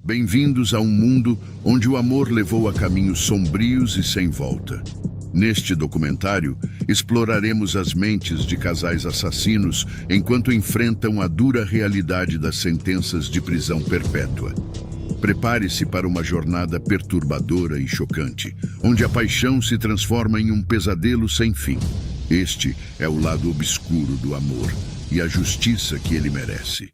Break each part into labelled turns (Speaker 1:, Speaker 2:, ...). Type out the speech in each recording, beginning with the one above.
Speaker 1: Bem-vindos a um mundo onde o amor levou a caminhos sombrios e sem volta. Neste documentário, exploraremos as mentes de casais assassinos enquanto enfrentam a dura realidade das sentenças de prisão perpétua. Prepare-se para uma jornada perturbadora e chocante, onde a paixão se transforma em um pesadelo sem fim. Este é o lado obscuro do amor e a justiça que ele merece.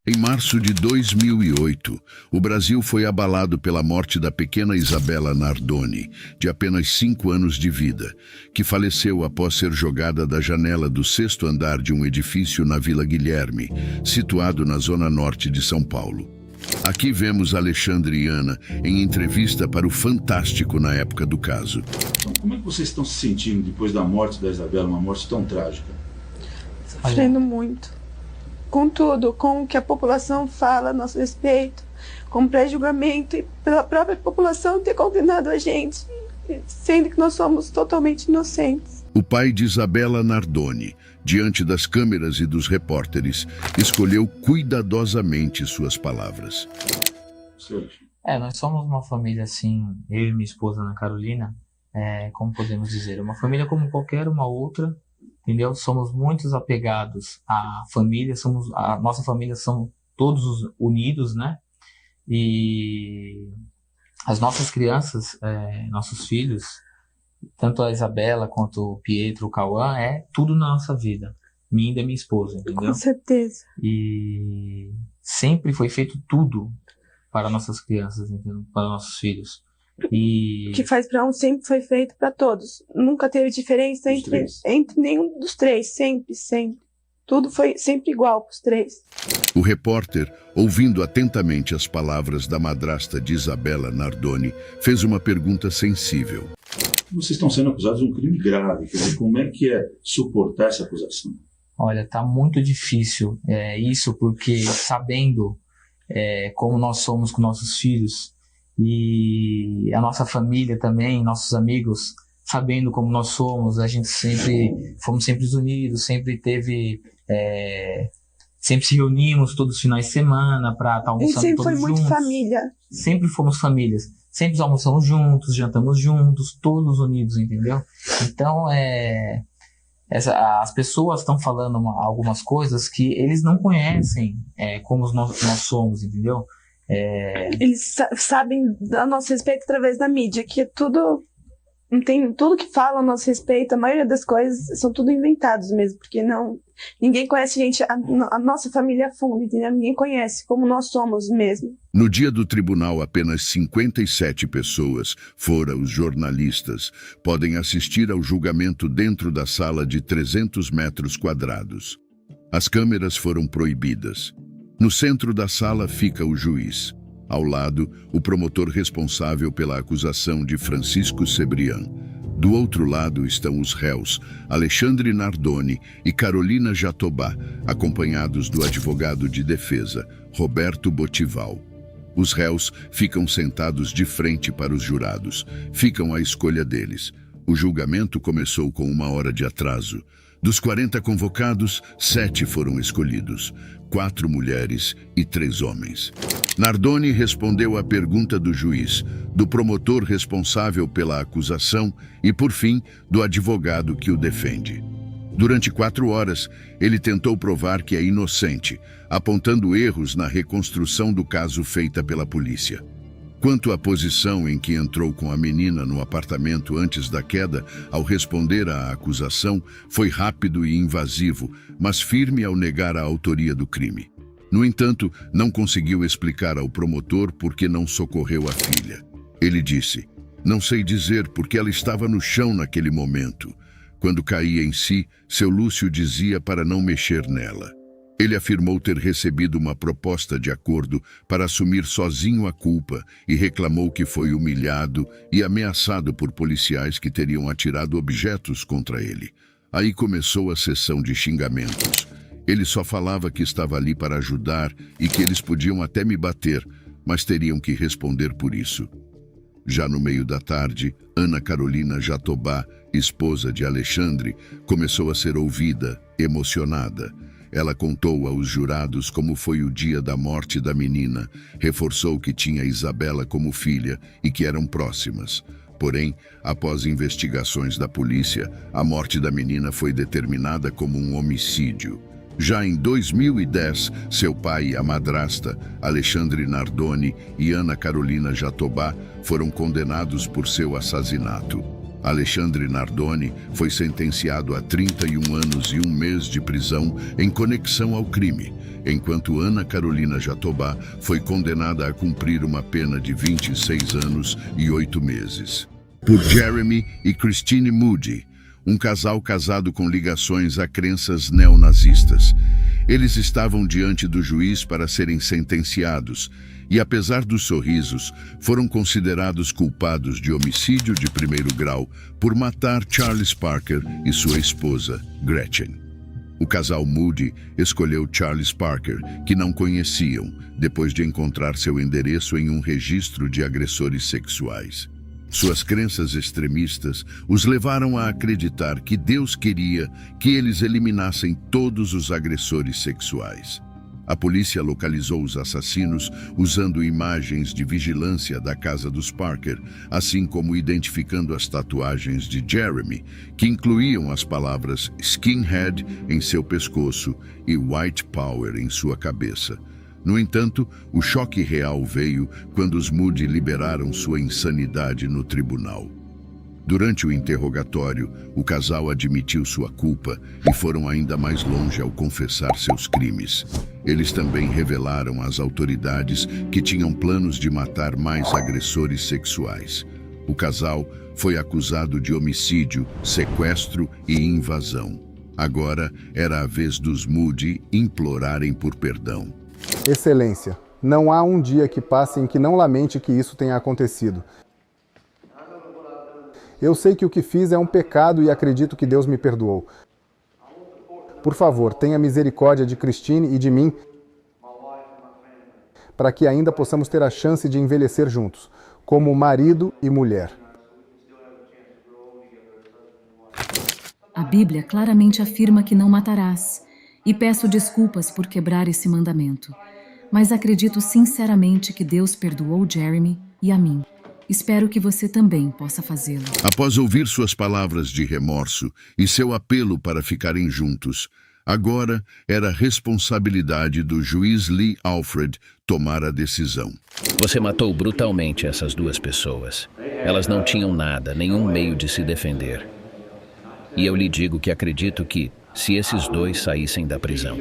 Speaker 1: Em março de 2008, o Brasil foi abalado pela morte da pequena Isabella Nardoni, de apenas 5 anos de vida, que faleceu após ser jogada da janela do 6º andar de um edifício na Vila Guilherme, situado na zona norte de São Paulo. Aqui vemos Alexandre e Ana em entrevista para o Fantástico na época do caso.
Speaker 2: Como é que vocês estão se sentindo depois da morte da Isabella, uma morte tão trágica?
Speaker 3: Sofrendo muito. Com tudo, com o que a população fala a nosso respeito, com o pré-julgamento e pela própria população ter condenado a gente, sendo que nós somos totalmente inocentes.
Speaker 1: O pai de Isabella Nardoni, diante das câmeras e dos repórteres, escolheu cuidadosamente suas palavras.
Speaker 4: Nós somos uma família assim, eu e minha esposa Ana Carolina, como podemos dizer, uma família como qualquer uma outra. Entendeu? Somos muito apegados à família, a nossa família são todos unidos, né? E as nossas crianças, nossos filhos, tanto a Isabella quanto o Pietro, o Cauã, é tudo na nossa vida. Minha e da minha esposa, entendeu?
Speaker 3: Com certeza.
Speaker 4: E sempre foi feito tudo para nossas crianças, entendeu? Para nossos filhos. E
Speaker 3: o que faz para um sempre foi feito para todos. Nunca teve diferença entre nenhum dos três. Sempre. Tudo foi sempre igual para os três.
Speaker 1: O repórter, ouvindo atentamente as palavras da madrasta de Isabella Nardoni, fez uma pergunta sensível.
Speaker 2: Vocês estão sendo acusados de um crime grave. Quer dizer, como é que é suportar essa acusação?
Speaker 4: Olha, tá muito difícil isso, porque sabendo como nós somos com nossos filhos, e a nossa família também, nossos amigos, sabendo como nós somos, a gente fomos sempre unidos, sempre se reunimos todos os finais de semana para estar almoçando todos juntos.
Speaker 3: A gente sempre foi muito família.
Speaker 4: Sempre fomos famílias, sempre almoçamos juntos, jantamos juntos, todos unidos, entendeu? Então, as pessoas estão falando algumas coisas que eles não conhecem como nós somos, entendeu?
Speaker 3: Eles sabem a nosso respeito através da mídia, que é tudo, não tem, tudo que fala a nosso respeito, a maioria das coisas são tudo inventados mesmo, porque ninguém conhece a nossa família a fundo, entendeu? Ninguém conhece como nós somos mesmo.
Speaker 1: No dia do tribunal, apenas 57 pessoas, fora os jornalistas, podem assistir ao julgamento dentro da sala de 300 metros quadrados. As câmeras foram proibidas. No centro da sala fica o juiz. Ao lado, o promotor responsável pela acusação de Francisco Cebrián. Do outro lado estão os réus, Alexandre Nardoni e Carolina Jatobá, acompanhados do advogado de defesa, Roberto Botival. Os réus ficam sentados de frente para os jurados. Ficam à escolha deles. O julgamento começou com 1 hora de atraso. Dos 40 convocados, 7 foram escolhidos, 4 mulheres e 3 homens. Nardoni respondeu à pergunta do juiz, do promotor responsável pela acusação e, por fim, do advogado que o defende. Durante 4 horas, ele tentou provar que é inocente, apontando erros na reconstrução do caso feita pela polícia. Quanto à posição em que entrou com a menina no apartamento antes da queda, ao responder à acusação, foi rápido e invasivo, mas firme ao negar a autoria do crime. No entanto, não conseguiu explicar ao promotor por que não socorreu a filha. Ele disse: "Não sei dizer porque ela estava no chão naquele momento. Quando caía em si, seu Lúcio dizia para não mexer nela." Ele afirmou ter recebido uma proposta de acordo para assumir sozinho a culpa e reclamou que foi humilhado e ameaçado por policiais que teriam atirado objetos contra ele. Aí começou a sessão de xingamentos. Ele só falava que estava ali para ajudar e que eles podiam até me bater, mas teriam que responder por isso. Já no meio da tarde, Ana Carolina Jatobá, esposa de Alexandre, começou a ser ouvida, emocionada. Ela contou aos jurados como foi o dia da morte da menina, reforçou que tinha Isabela como filha e que eram próximas. Porém, após investigações da polícia, a morte da menina foi determinada como um homicídio. Já em 2010, seu pai e a madrasta, Alexandre Nardoni e Ana Carolina Jatobá, foram condenados por seu assassinato. Alexandre Nardoni foi sentenciado a 31 anos e 1 mês de prisão em conexão ao crime, enquanto Ana Carolina Jatobá foi condenada a cumprir uma pena de 26 anos e 8 meses. Por Jeremy e Christine Moody, um casal casado com ligações a crenças neonazistas. Eles estavam diante do juiz para serem sentenciados e, apesar dos sorrisos, foram considerados culpados de homicídio de 1º grau por matar Charles Parker e sua esposa, Gretchen. O casal Moody escolheu Charles Parker, que não conheciam, depois de encontrar seu endereço em um registro de agressores sexuais. Suas crenças extremistas os levaram a acreditar que Deus queria que eles eliminassem todos os agressores sexuais. A polícia localizou os assassinos usando imagens de vigilância da casa dos Parker, assim como identificando as tatuagens de Jeremy, que incluíam as palavras skinhead em seu pescoço e white power em sua cabeça. No entanto, o choque real veio quando os Moody liberaram sua insanidade no tribunal. Durante o interrogatório, o casal admitiu sua culpa e foram ainda mais longe ao confessar seus crimes. Eles também revelaram às autoridades que tinham planos de matar mais agressores sexuais. O casal foi acusado de homicídio, sequestro e invasão. Agora era a vez dos Moody implorarem por perdão.
Speaker 5: Excelência, não há um dia que passe em que não lamente que isso tenha acontecido. Eu sei que o que fiz é um pecado e acredito que Deus me perdoou. Por favor, tenha misericórdia de Christine e de mim, para que ainda possamos ter a chance de envelhecer juntos, como marido e mulher.
Speaker 6: A Bíblia claramente afirma que não matarás. E peço desculpas por quebrar esse mandamento. Mas acredito sinceramente que Deus perdoou Jeremy e a mim. Espero que você também possa fazê-lo.
Speaker 1: Após ouvir suas palavras de remorso e seu apelo para ficarem juntos, agora era responsabilidade do juiz Lee Alfred tomar a decisão.
Speaker 7: Você matou brutalmente essas 2 pessoas. Elas não tinham nada, nenhum meio de se defender. E eu lhe digo que acredito que, se esses 2 saíssem da prisão,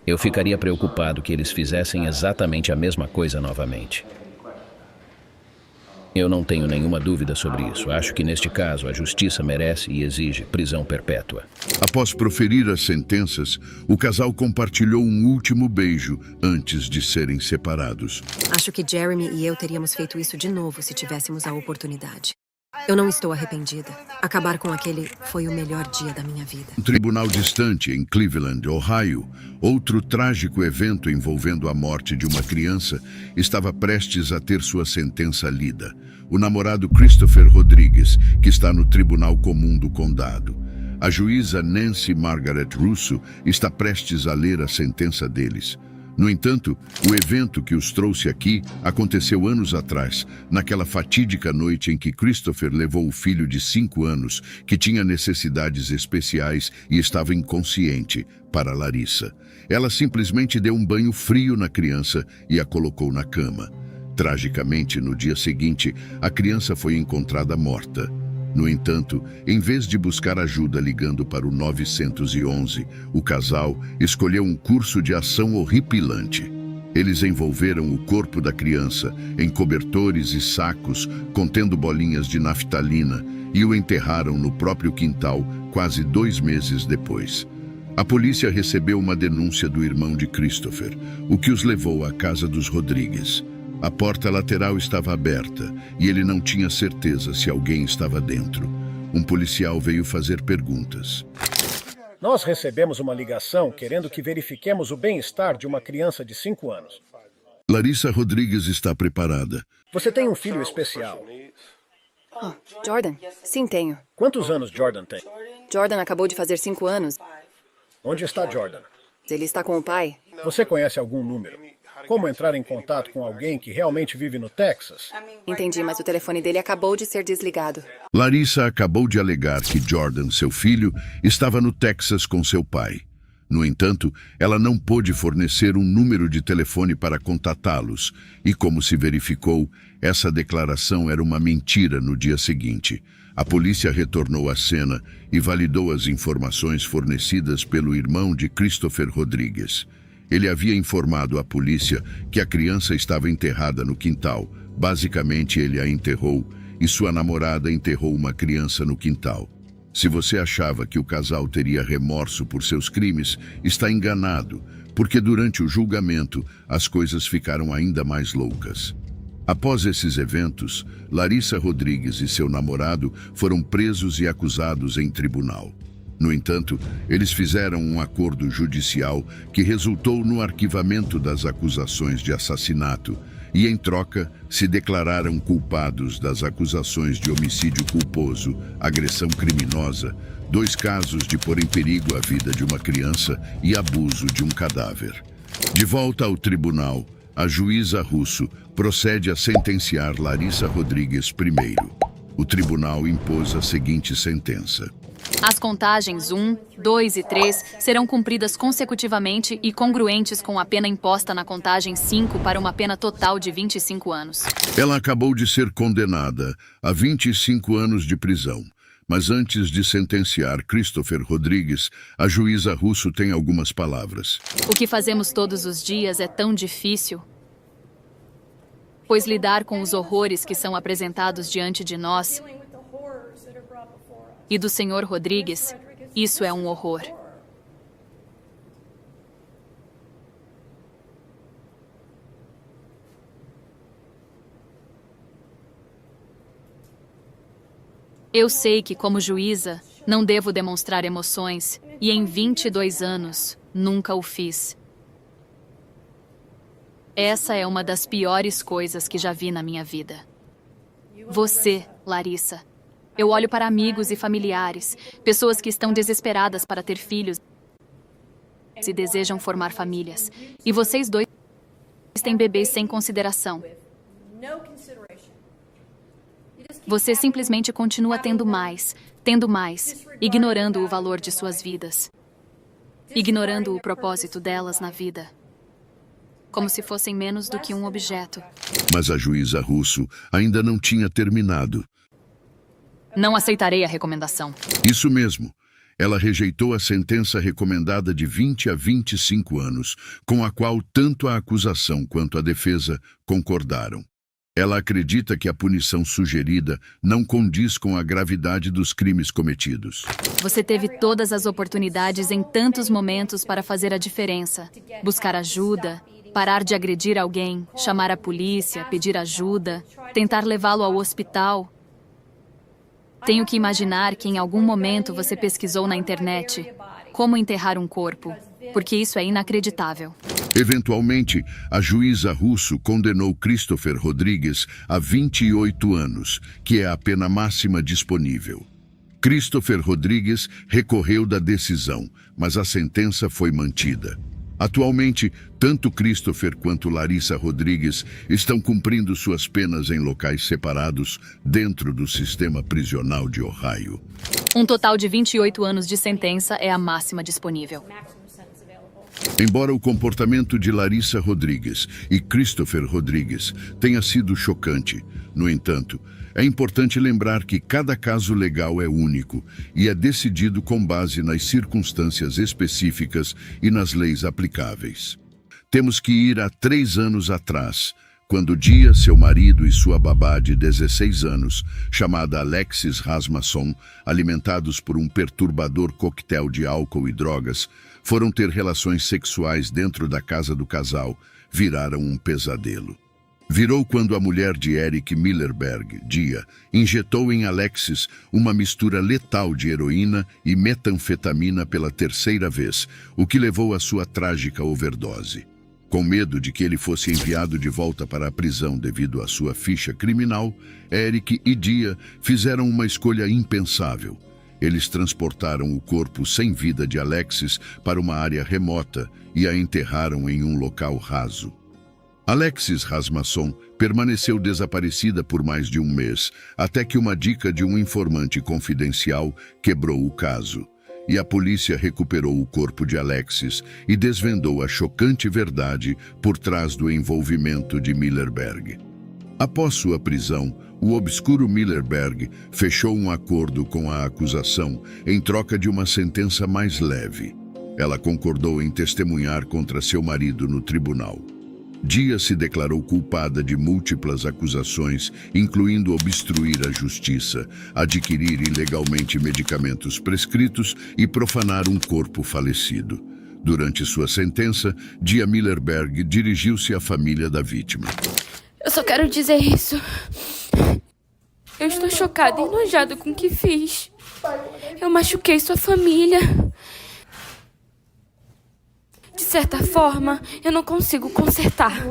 Speaker 7: eu ficaria preocupado que eles fizessem exatamente a mesma coisa novamente. Eu não tenho nenhuma dúvida sobre isso. Acho que neste caso a justiça merece e exige prisão perpétua.
Speaker 1: Após proferir as sentenças, o casal compartilhou um último beijo antes de serem separados.
Speaker 8: Acho que Jeremy e eu teríamos feito isso de novo se tivéssemos a oportunidade. Eu não estou arrependida. Acabar com aquele foi o melhor dia da minha vida.
Speaker 1: Um tribunal distante, em Cleveland, Ohio, outro trágico evento envolvendo a morte de uma criança estava prestes a ter sua sentença lida. O namorado Christopher Rodrigues, que está no Tribunal Comum do Condado. A juíza Nancy Margaret Russo está prestes a ler a sentença deles. No entanto, o evento que os trouxe aqui aconteceu anos atrás, naquela fatídica noite em que Christopher levou o filho de 5 anos, que tinha necessidades especiais e estava inconsciente, para Larissa. Ela simplesmente deu um banho frio na criança e a colocou na cama. Tragicamente, no dia seguinte, a criança foi encontrada morta. No entanto, em vez de buscar ajuda ligando para o 911, o casal escolheu um curso de ação horripilante. Eles envolveram o corpo da criança em cobertores e sacos contendo bolinhas de naftalina e o enterraram no próprio quintal quase 2 meses depois. A polícia recebeu uma denúncia do irmão de Christopher, o que os levou à casa dos Rodrigues. A porta lateral estava aberta e ele não tinha certeza se alguém estava dentro. Um policial veio fazer perguntas.
Speaker 9: Nós recebemos uma ligação querendo que verifiquemos o bem-estar de uma criança de 5 anos.
Speaker 1: Larissa Rodrigues está preparada.
Speaker 9: Você tem um filho especial.
Speaker 8: Oh, Jordan? Sim, tenho.
Speaker 9: Quantos anos Jordan tem?
Speaker 8: Jordan acabou de fazer 5 anos.
Speaker 9: Onde está Jordan?
Speaker 8: Ele está com o pai.
Speaker 9: Você conhece algum número? Como entrar em contato com alguém que realmente vive no Texas?
Speaker 8: Entendi, mas o telefone dele acabou de ser desligado.
Speaker 1: Larissa acabou de alegar que Jordan, seu filho, estava no Texas com seu pai. No entanto, ela não pôde fornecer um número de telefone para contatá-los, e como se verificou, essa declaração era uma mentira no dia seguinte. A polícia retornou à cena e validou as informações fornecidas pelo irmão de Christopher Rodrigues. Ele havia informado à polícia que a criança estava enterrada no quintal. Basicamente, ele a enterrou e sua namorada enterrou uma criança no quintal. Se você achava que o casal teria remorso por seus crimes, está enganado, porque durante o julgamento as coisas ficaram ainda mais loucas. Após esses eventos, Larissa Rodrigues e seu namorado foram presos e acusados em tribunal. No entanto, eles fizeram um acordo judicial que resultou no arquivamento das acusações de assassinato e, em troca, se declararam culpados das acusações de homicídio culposo, agressão criminosa, 2 casos de pôr em perigo a vida de uma criança e abuso de um cadáver. De volta ao tribunal, a juíza Russo procede a sentenciar Larissa Rodrigues primeiro. O tribunal impôs a seguinte sentença.
Speaker 6: As contagens 1, 2 e 3 serão cumpridas consecutivamente e congruentes com a pena imposta na contagem 5 para uma pena total de 25 anos.
Speaker 1: Ela acabou de ser condenada a 25 anos de prisão. Mas antes de sentenciar Christopher Rodrigues, a juíza Russo tem algumas palavras.
Speaker 6: O que fazemos todos os dias é tão difícil, pois lidar com os horrores que são apresentados diante de nós e do Sr. Rodrigues, isso é um horror. Eu sei que, como juíza, não devo demonstrar emoções, e em 22 anos, nunca o fiz. Essa é uma das piores coisas que já vi na minha vida. Você, Larissa. Eu olho para amigos e familiares, pessoas que estão desesperadas para ter filhos e desejam formar famílias. E vocês dois têm bebês sem consideração. Você simplesmente continua tendo mais, ignorando o valor de suas vidas, ignorando o propósito delas na vida, como se fossem menos do que um objeto.
Speaker 1: Mas a juíza Russo ainda não tinha terminado.
Speaker 6: Não aceitarei a recomendação.
Speaker 1: Isso mesmo. Ela rejeitou a sentença recomendada de 20 a 25 anos, com a qual tanto a acusação quanto a defesa concordaram. Ela acredita que a punição sugerida não condiz com a gravidade dos crimes cometidos.
Speaker 6: Você teve todas as oportunidades em tantos momentos para fazer a diferença. Buscar ajuda, parar de agredir alguém, chamar a polícia, pedir ajuda, tentar levá-lo ao hospital. Tenho que imaginar que em algum momento você pesquisou na internet como enterrar um corpo, porque isso é inacreditável.
Speaker 1: Eventualmente, a juíza Russo condenou Christopher Rodrigues a 28 anos, que é a pena máxima disponível. Christopher Rodrigues recorreu da decisão, mas a sentença foi mantida. Atualmente, tanto Christopher quanto Larissa Rodrigues estão cumprindo suas penas em locais separados dentro do sistema prisional de Ohio.
Speaker 6: Um total de 28 anos de sentença é a máxima disponível.
Speaker 1: Embora o comportamento de Larissa Rodrigues e Christopher Rodrigues tenha sido chocante, no entanto, é importante lembrar que cada caso legal é único e é decidido com base nas circunstâncias específicas e nas leis aplicáveis. Temos que ir a 3 anos atrás, quando Dia, seu marido e sua babá de 16 anos, chamada Alexis Rasmussen, alimentados por um perturbador coquetel de álcool e drogas, foram ter relações sexuais dentro da casa do casal, viraram um pesadelo. Virou quando a mulher de Eric Millerberg, Dia, injetou em Alexis uma mistura letal de heroína e metanfetamina pela terceira vez, o que levou à sua trágica overdose. Com medo de que ele fosse enviado de volta para a prisão devido à sua ficha criminal, Eric e Dia fizeram uma escolha impensável. Eles transportaram o corpo sem vida de Alexis para uma área remota e a enterraram em um local raso. Alexis Rasmasson permaneceu desaparecida por mais de um mês, até que uma dica de um informante confidencial quebrou o caso. E a polícia recuperou o corpo de Alexis e desvendou a chocante verdade por trás do envolvimento de Millerberg. Após sua prisão, o obscuro Millerberg fechou um acordo com a acusação em troca de uma sentença mais leve. Ela concordou em testemunhar contra seu marido no tribunal. Dia se declarou culpada de múltiplas acusações, incluindo obstruir a justiça, adquirir ilegalmente medicamentos prescritos e profanar um corpo falecido. Durante sua sentença, Dia Millerberg dirigiu-se à família da vítima.
Speaker 10: Eu só quero dizer isso. Eu estou chocada e enojada com o que fiz. Eu machuquei sua família. De certa forma, eu não consigo consertar.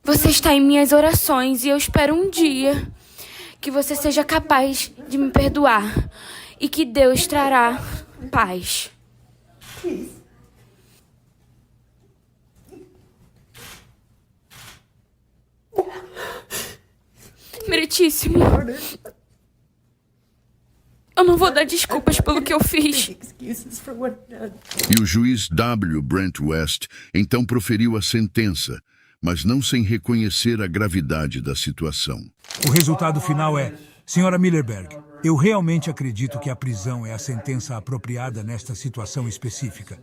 Speaker 10: Você está em minhas orações e eu espero um dia que você seja capaz de me perdoar e que Deus trará paz. Meritíssimo. Eu não vou dar desculpas pelo que eu fiz.
Speaker 1: E o juiz W. Brent West então proferiu a sentença, mas não sem reconhecer a gravidade da situação.
Speaker 11: O resultado final é: Senhora Millerberg, eu realmente acredito que a prisão é a sentença apropriada nesta situação específica.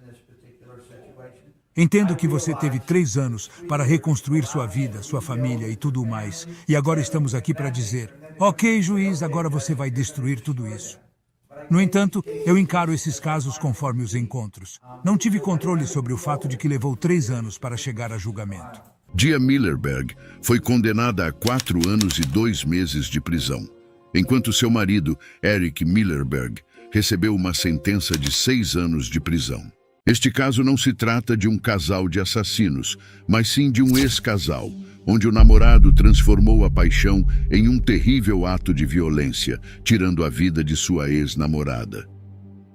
Speaker 11: Entendo que você teve 3 anos para reconstruir sua vida, sua família e tudo mais. E agora estamos aqui para dizer: ok, juiz, agora você vai destruir tudo isso. No entanto, eu encaro esses casos conforme os encontros. Não tive controle sobre o fato de que levou 3 anos para chegar a julgamento.
Speaker 1: Dia Millerberg foi condenada a 4 anos e 2 meses de prisão, enquanto seu marido, Eric Millerberg, recebeu uma sentença de 6 anos de prisão. Este caso não se trata de um casal de assassinos, mas sim de um ex-casal, onde o namorado transformou a paixão em um terrível ato de violência, tirando a vida de sua ex-namorada.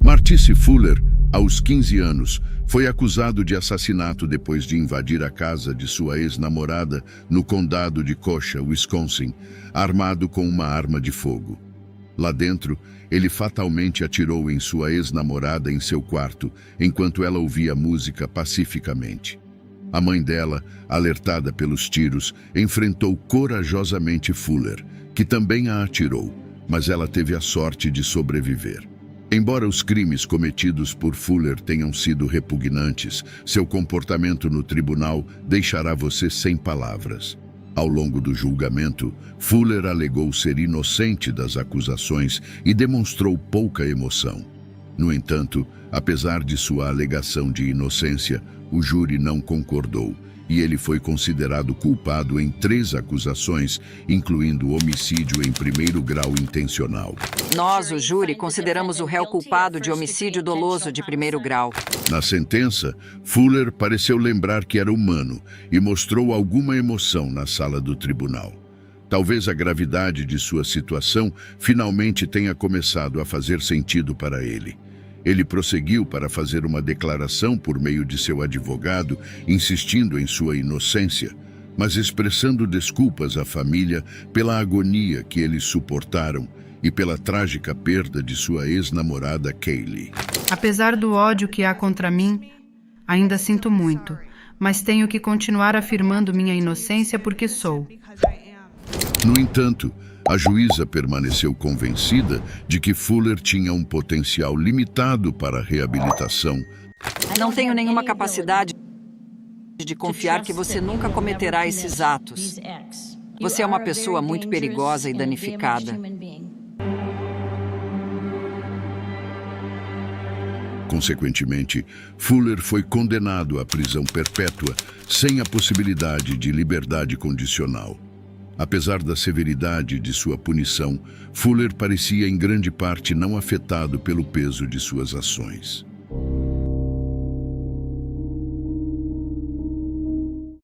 Speaker 1: Martice Fuller, aos 15 anos, foi acusado de assassinato depois de invadir a casa de sua ex-namorada no condado de Kenosha, Wisconsin, armado com uma arma de fogo. Lá dentro, ele fatalmente atirou em sua ex-namorada em seu quarto, enquanto ela ouvia música pacificamente. A mãe dela, alertada pelos tiros, enfrentou corajosamente Fuller, que também a atirou, mas ela teve a sorte de sobreviver. Embora os crimes cometidos por Fuller tenham sido repugnantes, seu comportamento no tribunal deixará você sem palavras. Ao longo do julgamento, Fuller alegou ser inocente das acusações e demonstrou pouca emoção. No entanto, apesar de sua alegação de inocência, o júri não concordou e ele foi considerado culpado em 3 acusações, incluindo homicídio em 1º grau intencional.
Speaker 12: Nós, o júri, consideramos o réu culpado de homicídio doloso de 1º grau.
Speaker 1: Na sentença, Fuller pareceu lembrar que era humano e mostrou alguma emoção na sala do tribunal. Talvez a gravidade de sua situação finalmente tenha começado a fazer sentido para ele. Ele prosseguiu para fazer uma declaração por meio de seu advogado, insistindo em sua inocência, mas expressando desculpas à família pela agonia que eles suportaram e pela trágica perda de sua ex-namorada Kaylee.
Speaker 13: Apesar do ódio que há contra mim, ainda sinto muito, mas tenho que continuar afirmando minha inocência porque sou.
Speaker 1: No entanto, a juíza permaneceu convencida de que Fuller tinha um potencial limitado para a reabilitação.
Speaker 12: Não tenho nenhuma capacidade de confiar que você nunca cometerá esses atos. Você é uma pessoa muito perigosa e danificada.
Speaker 1: Consequentemente, Fuller foi condenado à prisão perpétua, sem a possibilidade de liberdade condicional. Apesar da severidade de sua punição, Fuller parecia em grande parte não afetado pelo peso de suas ações.